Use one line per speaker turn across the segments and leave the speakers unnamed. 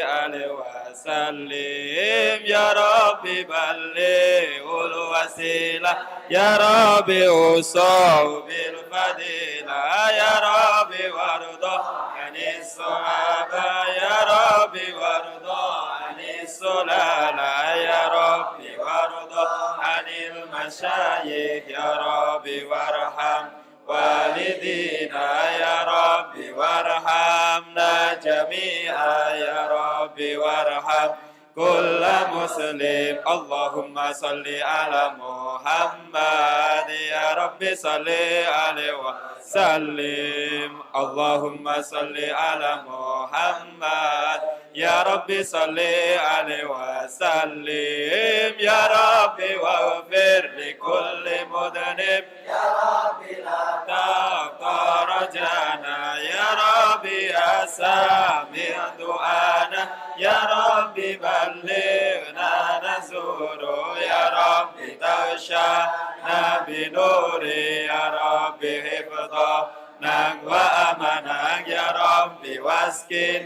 عليه وسلم يا ربي بلغ الوسيلة يا ربي أوصوا بالفضيلة يا ربي وارضى عن الصحابة يا ربي وارضى عن السلالة يا ربي وارضى عن المشايخ يا ربي وارحم والدينا يا ربي وارحمنا جميعا يا ربي وارحم كل مسلم اللهم صل على محمد يا ربي صل عليه وسلم اللهم صل على محمد يا ربي صل عليه وسلم يا ربي واغفر لكل مذنب يا ربي لا تقطع رجانا يا ربي يا سامع دعانا يا ربي بلغنا نزور يا ربي تغشانا بنوري يا ربي حفظنا وأمنك يا ربي واسكن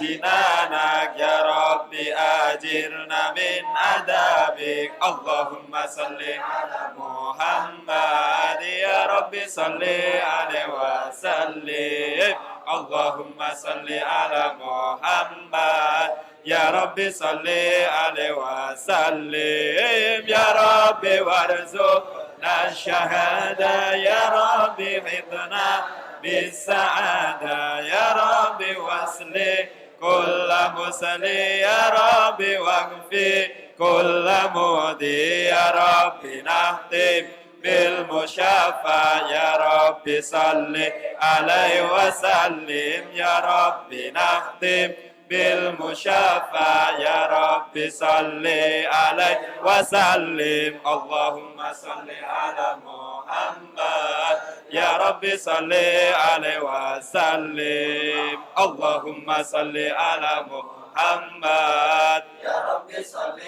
جنانك يا ربي أجرنا من عذابك اللهم صل على محمد يا ربي صل عليه وسلم اللهم صل على محمد يا ربي صل عليه وسلم يا ربي وارزقنا الشهادة يا ربي حفظنا بالسعادة يا ربي واسلي كل مسلي يا ربي واغفر كل مودي يا ربي نختم بالمشافى يا ربي صل عليه وسلم يا ربي نختم بالمشافى يا ربي صل عليه وسلم اللهم صل على محمد يا ربي صل عليه وسلم اللهم صل على محمد يا ربي صل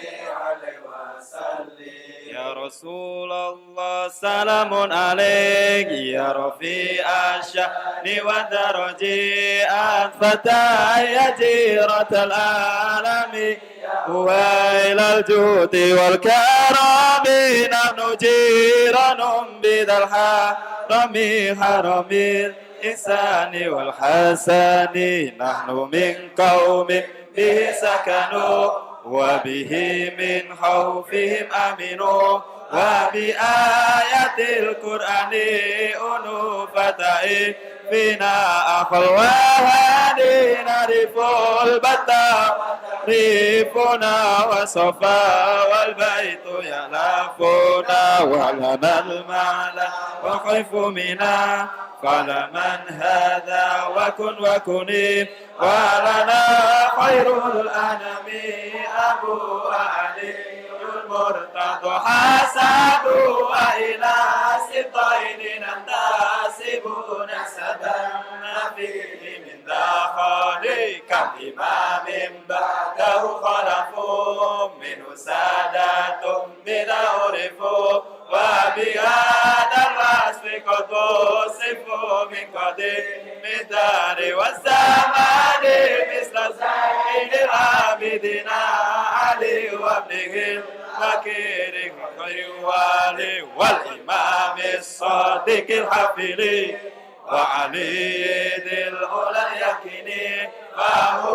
عليه وسلم يا رسول الله سلام عليك يا رفيع الشأن والدرجات فتى يا جيرة العالم وإلى الجود والكرم نحن جيران بذا الحرم حرم الإنسان والحسن نحن من قوم به سكنوا وبه من خوفهم أمنوا وبآيات القرآن أنوفة فينا أخو وهدي نعرف البتا ريفنا وصفا والبيت يلافنا ولنا المعنى وخيف منا قال من هذا وكن وكنيم ولنا خير الأنام أبو علي المرتضى حسد وإلى سبطين ننتسب نسبا فيه من داخل كم إمام بعده خلفوا منه سادات بذا عرفوا وبهذا الوصف قد وصفوا من قديم الدار والزمان مثل زين العابدين علي وابنه البكير وخير والي والإمام الصادق الحفيظ وعلي ذي العلا اليقين فهم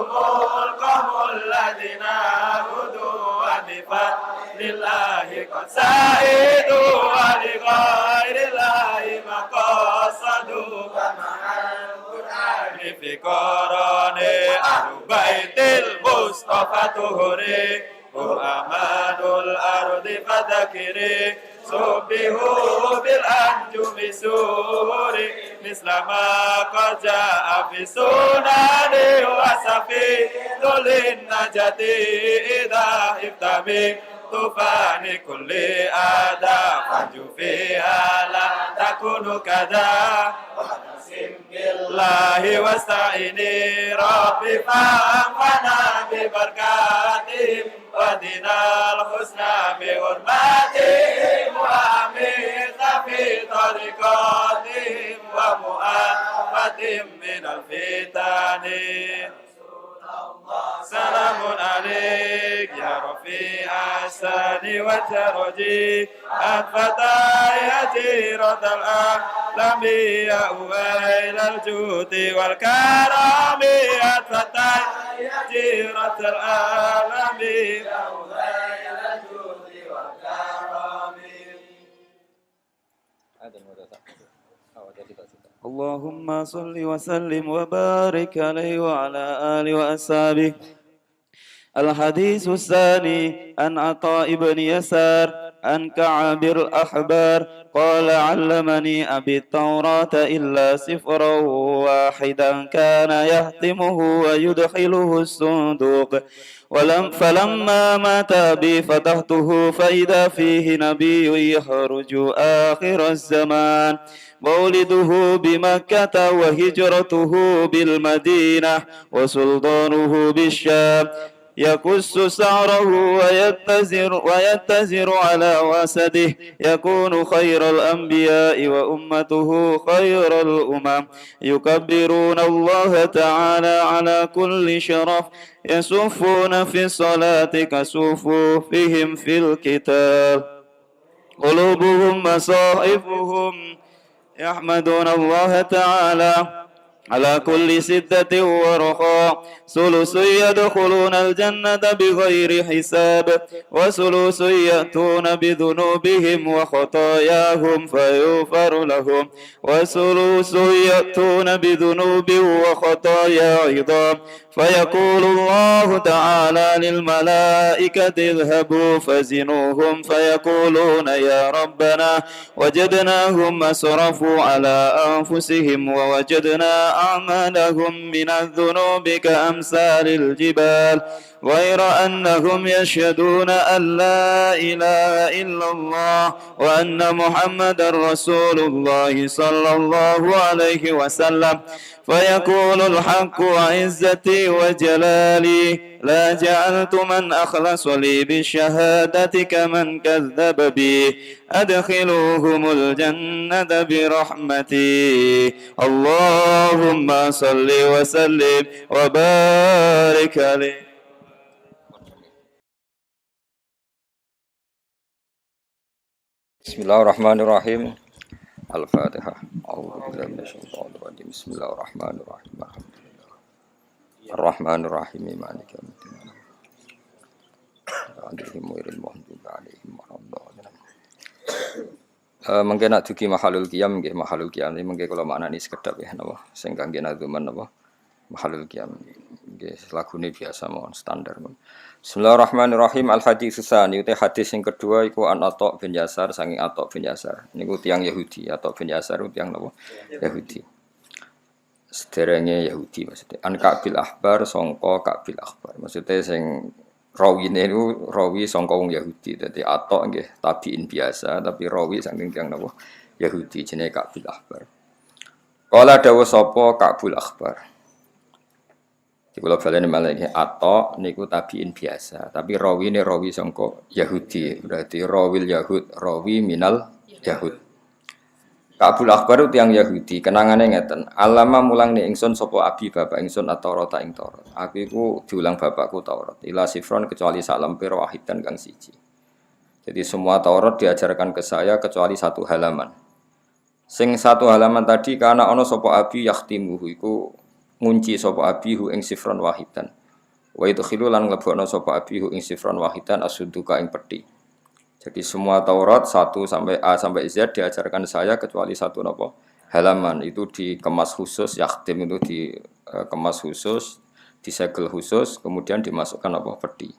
القوم الذين هدوا بفضل الله قد سعدوا ولغير الله ما قصدوا فمع القرآن في قران أهل بيت المصطفى تهري أمان الأرض فذكري سبحوا بالأنجم سوري مثل ما قد جاء في سنن وسفيد للنجاة إذا افتمي طوفان كل آدى فانجو فيها لا تكون كذا واعتصم بالله واستعيني ربي فانفعنا ببركاتهم ودنا الحسنى بحرماتهم وأميت في طريقاتهم ومؤافة من الفتن والإحسان والترجي أنفتى يا جيرة الأعلام يا أويل الجود والكرم أنفتى يا جيرة الأعلام يا أويل الجود والكرم. اللهم صل وسلم وبارك عليه وعلى آله وأصحابه. الحديث الثاني عن عطاء بن يسار عن كعب الأحبار قال علمني أبي التوراة إلا سفرا واحدا كان يهتمه ويدخله الصندوق فلما مات أبي فتحته فإذا فيه نبي يخرج آخر الزمان مولده بمكة وهجرته بالمدينة وسلطانه بالشام يكس سعره ويتزر على وسده يكون خير الأنبياء وأمته خير الأمم يكبرون الله تعالى على كل شرف يصفون في الصلاة كصفوفهم في القتال قلوبهم مصائفهم يحمدون الله تعالى على كل سدة ورخاء ثلث يدخلون الجنة بغير حساب وثلث يأتون بذنوبهم وخطاياهم فيغفر لهم وثلث يأتون بذنوب وخطايا عظام فيقول الله تعالى للملائكة اذهبوا فزنوهم فيقولون يا ربنا وجدناهم أسرفوا على أنفسهم ووجدنا أعمالهم من الذنوب كأمثال الجبال غير أنهم يشهدون أن لا إله إلا الله وأن محمد رسول الله صلى الله عليه وسلم فيقول الحق وعزتي وجلالي لا جعلت من أخلص لي بالشهادة كمن كذب بي أدخلوهم الجنة برحمتي اللهم صل وسلم وبارك عليه.
Bismillahirrahmanirrahim. Al-Fatihah. A'udzubillahi minasyaitonir rajim. Bismillahirrahmanirrahim. Ar-Rahmanirrahim. Maliki yaumiddin. Alaihim wairil maghdubi alaihim waladdallin. Mengke nak dugi mahalul qiyam nggih mahalul qiyam iki mengke kula maknani sekedhap ya napa sing kangge nadzuman napa mahalul qiyam nggih lagune biasa mawon standar. Bismillahirrahmanirrahim. Al-hadits tsani uti hadis yang kedua iku an Atha bin Yasar saking Atha bin Yasar niku tiyang Yahudi Atha bin Yasar tiyang napa Yahudi sederenge Yahudi maksudnya an Ka'bil Ahbar sangka Ka'bil Ahbar maksudnya sing rawine niku rawi sangka wong Yahudi dadi Atha nggih tabiin biasa tapi rawi saking tiyang napa Yahudi jenenge Ka'bil Ahbar kala dawuh sapa Ka'bil Ahbar kula baleni malah iki Atha niku tabiin biasa, tapi rawi ne rawi sangka Yahudi, berarti rawil Yahud, rawi minal Yahud. Ka'bul Akhbar tiyang Yahudi, kenangane ngeten, alama mulangne ingsun sapa abi bapak ingsun at-Taurat ing Taurat. Aku iku diulang bapakku Taurat, ila sifron kecuali sak lemper wahidan kang siji. Jadi semua Taurat diajarkan ke saya kecuali satu halaman. Sing satu halaman tadi karena ana sapa abi yakhtimuhu iku ngunci sapa abihu ing sifron wahidan. Wa idkhilu lan nglebokno sapa abihu ing sifron wahidan as-suduka ing peti. Jadi semua Taurat 1 sampai A sampai Z diajarkan saya kecuali satu napa halaman itu dikemas khusus yakhtim itu dikemas khusus, disegel khusus, kemudian dimasukkan apa peti.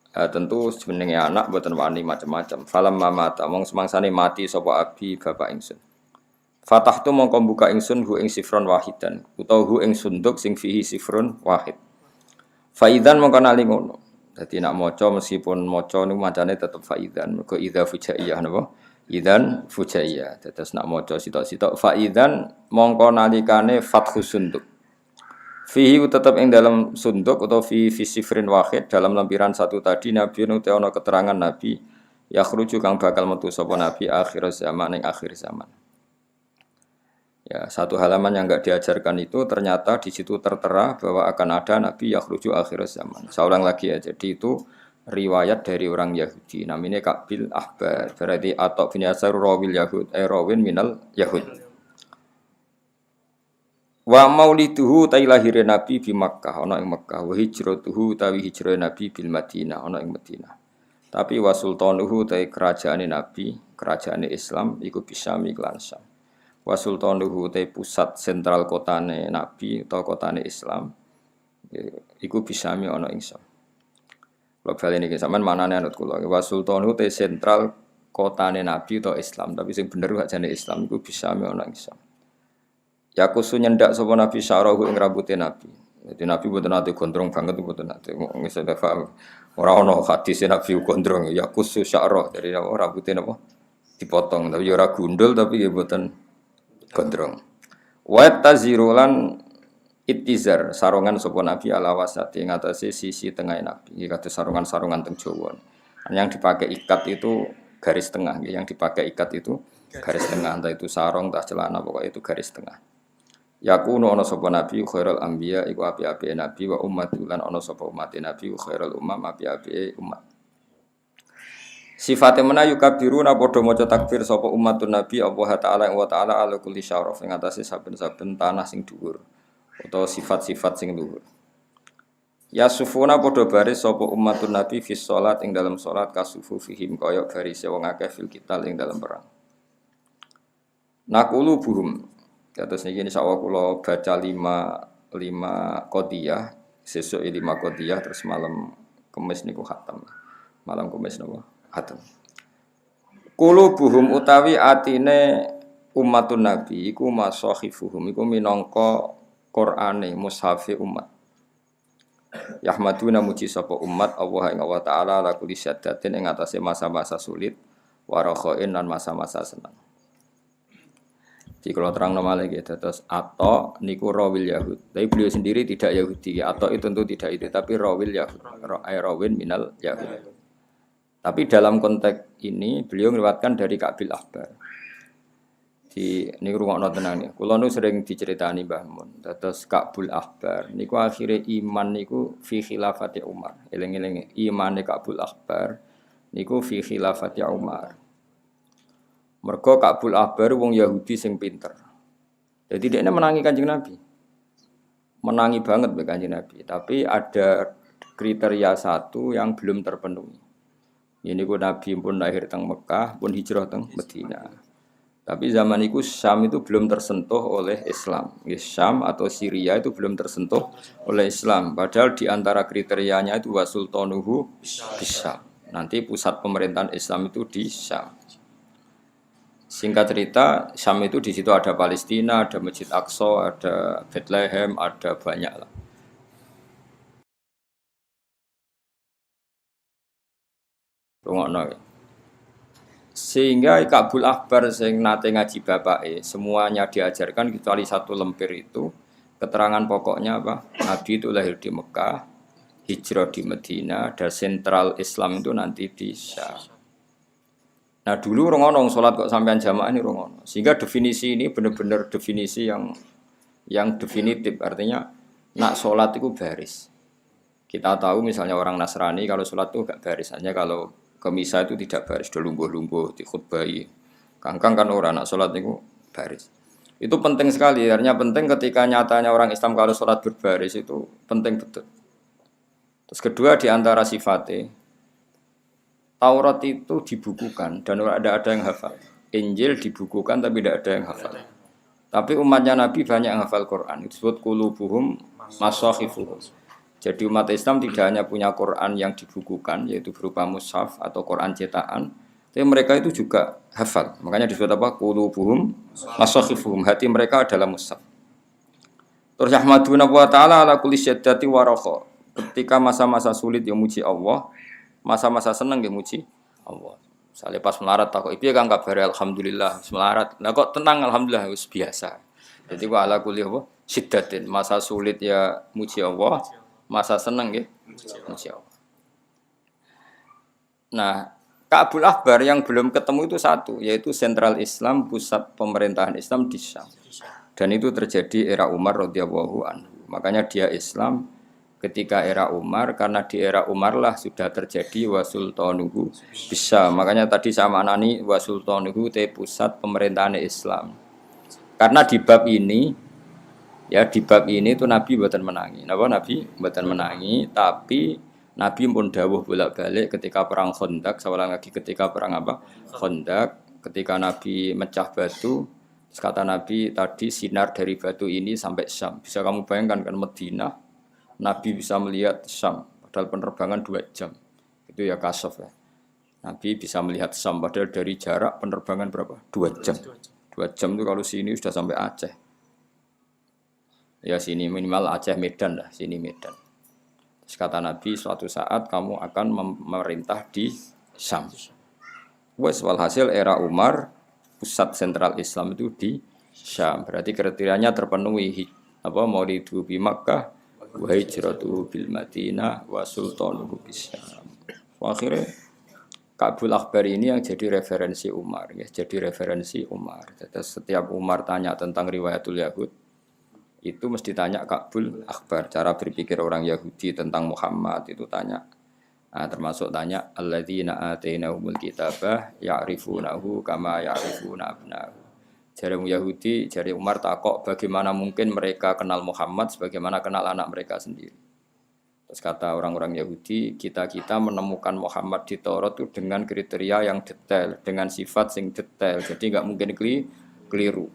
Tentu jenenge anak mboten wani macam-macam. Falam mamata mong semangsane mati sapa abi bapak ingsun. Fatahtu mongko buka ingsun hu ing sifron wahidan utawa hu ing sunduk sing fihi sifrun wahid. Faidan mongko nali ngono. Dadi nak maca meskipun maca niku macane tetep faidan mergo idza fujaiyah napa? Idzan fujaiyah. Terus nak maca sitok-sitok faidan mongko nalikane fathu sunduk. Fihi tetep ing dalam sunduk utawa fi sifrin wahid dalam lempiran satu tadi nabi nu ana keterangan nabi yakhruju kang bakal metu sapa nabi akhir zaman ing akhir zaman. Ya, satu halaman yang enggak diajarkan itu ternyata di situ tertera bahwa akan ada nabi yakhruju akhir zaman. Saya ulang lagi ya. Jadi itu riwayat dari orang Yahudi namanya Kabil Ahbar berarti atau bin Yasar rawil Yahud rawin minal Yahud wa mauliduhu ta lahire nabi di Makkah ana ing Makkah wa hijratuhu tawi hijrah nabi bil Madinah ana ing Madinah tapi wa sultanuhu ta kerajaane nabi kerajaane Islam iku Bisam lan Syam wa sultanuhu ta pusat sentral kotane nabi atau kotane Islam iku Bisam ana ing Syam. Kalau balik ini sampean manane anut kula. Wa sultanu te sentral kotane nabi atau Islam, tapi sing bener gak jane Islam iku bisa ana Islam. Ya kusu nyendak sapa nabi syarahu ing rambute nabi. Jadi nabi mboten nate gondrong banget mboten nate. Wis ada paham. Ora ono hadis nabi gondrong ya kusu syarah dari rambute napa dipotong tapi ora gundul tapi ya mboten gondrong. Wa tazirulan Ittizar sarungan sapa nabi ala wasati ngatasi sisi tengah nabi. Iki kados sarungan-sarungan teng Jawa. Yang dipakai ikat itu garis tengah, yang dipakai ikat itu garis tengah, entah itu sarung, entah celana, pokoknya itu garis tengah. Yakunu ana sapa nabi khairul anbiya iku api-api nabi wa ummatul lan ana sapa umat nabi khairul umam api-api umat. Sifate menayu kabiruna padha maca takbir sapa umatun nabi Allah taala wa taala ala kulli syaraf ing atase saben-saben tanah sing dhuwur. Atau sifat-sifat sing luhur. Ya sufuna padha baris sapa umatun nabi fi shalat ing dalam salat kasufu fihim kaya barise wong akeh fil qital ing dalam perang. Naqulu buhum. Kados niki insyaallah kula baca 5 qodiyah, sesuk 5 qodiyah terus malam Kamis niku khatam. Malam Kamis napa? Khatam. Qulubuhum utawi atine umatun nabi iku masahifuhum iku minangka Qur'ane mushafi umat. Yahmaduna muji sapa umat Allah ing Allah taala la kulli syaddatin ing atase masa-masa sulit warakhain lan masa-masa senang. Di kalau terang nama lagi terus atau niku rawil Yahud. Tapi beliau sendiri tidak Yahudi. Atau itu tentu tidak itu tapi rawil Yahud. Rawin minal Yahud. Tapi dalam konteks ini beliau meriwayatkan dari Kabil Ahbar. Di niku rungokno tenan niku. Kula nu sering diceritani Mbah Mun. Terus Kabul Ahbar niku akhire iman niku fi khilafati Umar. Eling-eling imane Kabul Ahbar niku fi khilafati Umar. Mergo Kabul Ahbar wong Yahudi sing pinter. Jadi dia menangi Kanjeng Nabi. Menangi banget mbek Kanjeng Nabi, tapi ada kriteria satu yang belum terpenuhi. Ini ku Nabi pun lahir teng Mekah, pun hijrah teng Madinah. Tapi zaman itu Syam itu belum tersentuh oleh Islam. Syam atau Syria itu belum tersentuh oleh Islam. Padahal di antara kriterianya itu wasultanuhu bisa. Nanti pusat pemerintahan Islam itu di Syam. Singkat cerita, Syam itu di situ ada Palestina, ada Masjid Aqsa, ada Bethlehem, ada banyak lah. Sehingga Kabul Ahbar sing nate ngaji bapake semuanya diajarkan kecuali satu lemper itu keterangan pokoknya apa? Nabi itu lahir di Mekah, hijrah di Madinah, dan sentral Islam itu nanti di Syam. Nah dulu rongono sholat kok sampean jamaah ini rongono. Sehingga definisi ini benar-benar definisi yang definitif, artinya nak sholat itu baris. Kita tahu misalnya orang Nasrani kalau sholat itu gak baris, hanya kalau ke misa itu tidak baris, do lungguh-lungguh dikhutbahi. Kangkang kan orang nak sholat itu baris. Itu penting sekali, artinya penting ketika nyatanya orang Islam kalau sholat berbaris itu penting betul. Terus kedua di antara sifatnya, Taurat itu dibukukan dan ada yang hafal. Injil dibukukan tapi tidak ada yang hafal. Tapi umatnya Nabi banyak yang hafal Quran. Itu disebut qulubuhum masakhifuhum. Jadi umat Islam tidak hanya punya Quran yang dibukukan, yaitu berupa mushaf atau Quran cetakan, tapi mereka itu juga hafal. Makanya disebut apa? Qulubuhum masakhifuhum. Hati mereka adalah mushaf. Terus Ahmaduna wa ta'ala ala kulli syaddati wa rakha. Ketika masa-masa sulit yang muji Allah, masa-masa seneng yang muji Allah. Misalnya pas melarat takut, piye kang kabare alhamdulillah melarat. Lah kok tenang alhamdulillah wis biasa. Jadi wa ala kulli apa? Syiddatin. Masa sulit ya muji Allah. Masa seneng ya, insya Allah. Nah, Kabul Ahbar yang belum ketemu itu satu, yaitu sentral Islam, pusat pemerintahan Islam di Syam. Dan itu terjadi era Umar radhiyallahu anhu. Makanya dia Islam ketika era Umar, karena di era Umar lah sudah terjadi wasultanuhu bisa. Makanya tadi sama Anani wasultanuhu te pusat pemerintahan Islam. Karena di bab ini ya di bab ini tuh Nabi mboten menangi. Napa Nabi mboten menangi, tapi Nabi pun dawuh bolak-balik ketika perang Khandaq, seorang lagi ketika perang apa? Khandaq, ketika Nabi mecah batu, terus kata Nabi tadi sinar dari batu ini sampai Syam. Bisa kamu bayangkan kan Madinah, Nabi bisa melihat Syam, padahal penerbangan 2 jam. Itu ya kasaf ya. Nabi bisa melihat Syam, padahal dari jarak penerbangan berapa? 2 jam. 2 jam itu kalau sini sudah sampai Aceh. Ya sini minimal Aceh Medan lah, sini Medan. Terus kata Nabi, suatu saat kamu akan memerintah di Syam. Wes walhasil era Umar, pusat sentral Islam itu di Syam. Berarti kriterianya terpenuhi. Apa maulidu bi Makkah, wa hijratuhu bil Madinah, wa sultanuhu bis Syam. Akhirnya Ka'bul Akhbar ini yang jadi referensi Umar, ya, jadi referensi Umar. Jadi setiap Umar tanya tentang riwayatul Yahud, itu mesti tanya Ka'bul Akhbar. Cara berpikir orang Yahudi tentang Muhammad itu tanya. Nah, termasuk tanya alladzina atainahumul kitabah ya'rifunahu kama ya'rifuna abna'ahu. Jari Yahudi, jari Umar takok bagaimana mungkin mereka kenal Muhammad sebagaimana kenal anak mereka sendiri. Terus kata orang-orang Yahudi, kita menemukan Muhammad di Taurat itu dengan kriteria yang detail, dengan sifat yang detail. Jadi nggak mungkin keliru.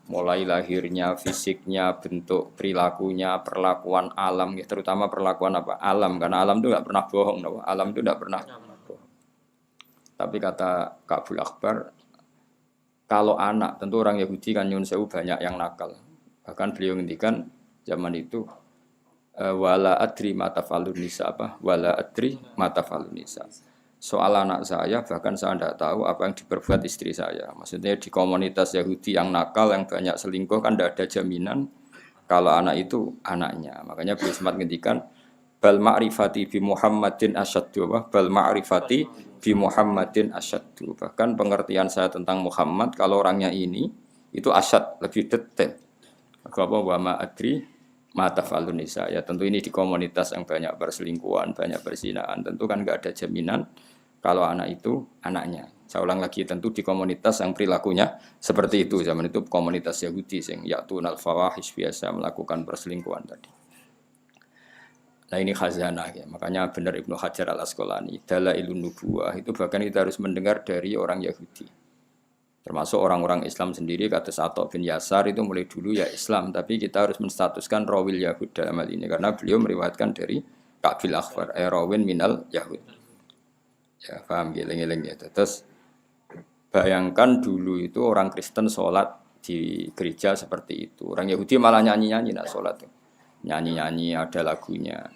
Mulai lahirnya, fisiknya, bentuk perilakunya, perlakuan alam, ya, terutama perlakuan apa? Alam, karena alam itu nggak pernah bohong, no? Alam itu nggak pernah bohong. Tapi kata Ka'bul Akhbar, kalau anak, tentu orang Yahudi kan nyun sewu banyak yang nakal. Bahkan beliau ngendikan zaman itu, wala adri matafalun nisa apa? Wala adri matafalun nisa. Soal anak saya, bahkan saya tidak tahu apa yang diperbuat istri saya. Maksudnya di komunitas Yahudi yang nakal, yang banyak selingkuh, kan tidak ada jaminan kalau anak itu anaknya. Makanya beliau sempat ngendikan, bal ma'rifati bi Muhammadin asyaddu, bal ma'rifati bi Muhammadin asyaddu. Bahkan pengertian saya tentang Muhammad, kalau orangnya ini, itu asyad, lebih detail. Apa wa ma'adri matafalun nisa. Ya tentu ini di komunitas yang banyak perselingkuhan, banyak perzinaan, tentu kan nggak ada jaminan kalau anak itu anaknya. Saya ulang lagi, tentu di komunitas yang perilakunya seperti itu. Zaman itu komunitas Yahudi yang ya'tunal fawahish, biasa melakukan perselingkuhan tadi. Nah ini khazanah ya. Makanya benar Ibnu Hajar Al-Asqalani, dalailun nubuwah itu bahkan kita harus mendengar dari orang Yahudi. Termasuk orang-orang Islam sendiri, kata Atta bin Yasar itu mulai dulu ya Islam, tapi kita harus menstatuskan rawil Yahud dalam hal ini karena beliau meriwayatkan dari Ka'bul Akhbar, rawin minal Yahud. Ya paham, geleng-geleng ya. Terus bayangkan dulu itu orang Kristen sholat di gereja seperti itu, orang Yahudi malah nyanyi-nyanyi nak sholat, nyanyi-nyanyi ada lagunya.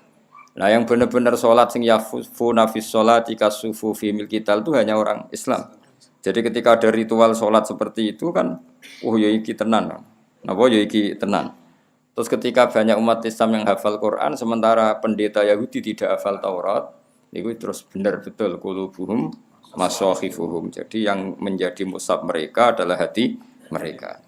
Nah yang benar-benar sholat sing yafuna fis sholati kasufu fi milkital itu hanya orang Islam. Jadi ketika ada ritual sholat seperti itu kan, oh ya iki tenan, napa ya iki tenan. Terus ketika banyak umat Islam yang hafal Quran, sementara pendeta Yahudi tidak hafal Taurat, itu terus benar betul qulubuhum masakhifuhum. Jadi yang menjadi mushaf mereka adalah hati mereka.